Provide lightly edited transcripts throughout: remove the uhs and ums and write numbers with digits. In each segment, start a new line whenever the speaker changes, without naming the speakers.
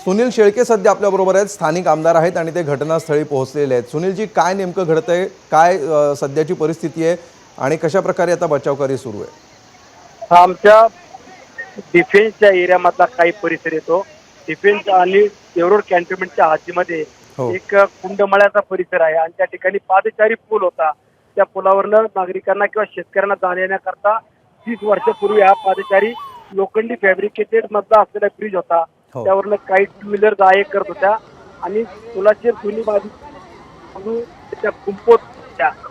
सुनील शेळके सध्या आपल्याबरोबर आहेत, स्थानिक आमदार आहेत आणि ते घटनास्थळी पोहोचलेले आहेत. सुनीलजी, काय नेमकं घडतंय, काय सध्याची परिस्थिती आहे आणि कशा प्रकारे आता बचावकार्य सुरू आहे?
हा आमच्या डिफेन्सच्या एरियामधला काही परिसर येतो. डिफेन्स आणि देवरोड कॅन्टोन्मेंटच्या हद्दीमध्ये
हो.
एक कुंडमळ्याचा परिसर आहे आणि त्या ठिकाणी पादचारी पूल होता. त्या पुलावरनं नागरिकांना किंवा शेतकऱ्यांना जाण्याकरता 30 वर्षापूर्वी हा पादचारी लोखंडी फॅब्रिकेटेड मधला असलेला ब्रिज होता.
हो.
त्यावरनं काही टू व्हीलर जा ये करत होत्या आणि पुलाची दोन्ही बाजू त्या कुंपोत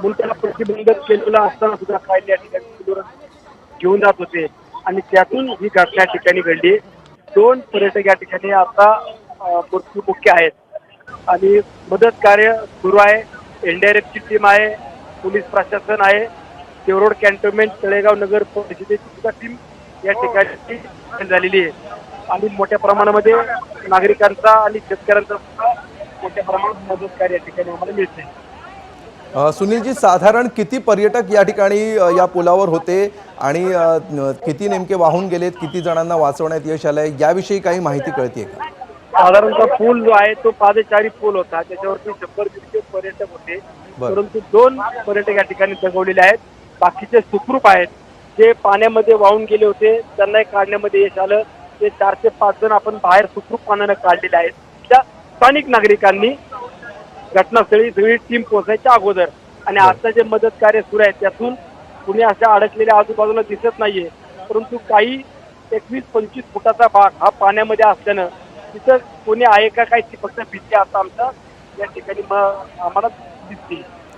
मुलताला प्रतिबंधित केलेला असताना सुद्धा काही या ठिकाणी घेऊन जात होते आणि त्यातून ही घटना ठिकाणी घडली. 2 पर्यटक या ठिकाणी आता मृत्युमुखी आहेत आणि मदत कार्य सुरू आहे. एनडीआरएफची टीम आहे, पोलीस प्रशासन आहे, देवरोड कॅन्टोन्मेंट तळेगाव नगर परिषदेची सुद्धा टीम या ठिकाणी झालेली आहे आणि मोठ्या प्रमाणामध्ये नागरिकांचा आणि शेतकऱ्यांचा सुद्धा मोठ्या प्रमाणात मदत कार्य या ठिकाणी आम्हाला मिळते.
सुनीलजी, साधारण किती पर्यटक या ठिकाणी या पुलावर होते आणि किती नेमके वाहून गेलेत, किती जणांना वाचवण्यात यश आलंय, याविषयी काही माहिती कळते का?
साधारणतः पूल जो आहे तो पादचारी पूल होता. त्याच्यावरती 100-150 पर्यटक होते,
बरं.
परंतु 2 पर्यटक या ठिकाणी दगावलेले आहेत. बाकीचे सुखरूप आहेत. जे पाण्यामध्ये वाहून गेले होते त्यांनाही काढण्यामध्ये यश आलं. ते 4 ते 5 जण आपण बाहेर सुखरूप पाण्यानं काढलेले आहेत. त्या स्थानिक नागरिकांनी घटनास्थळी सगळी टीम पोहोचायच्या अगोदर आणि आता जे मदत कार्य सुरू आहे त्यातून कुणी अशा अडकलेल्या आजूबाजूला दिसत नाहीये, परंतु काही 21-25 फुटाचा भाग हा पाण्यामध्ये असल्यानं तिथं कोणी आहे का काय ती फक्त भीती आता आमच्या या ठिकाणी आम्हाला दिसते.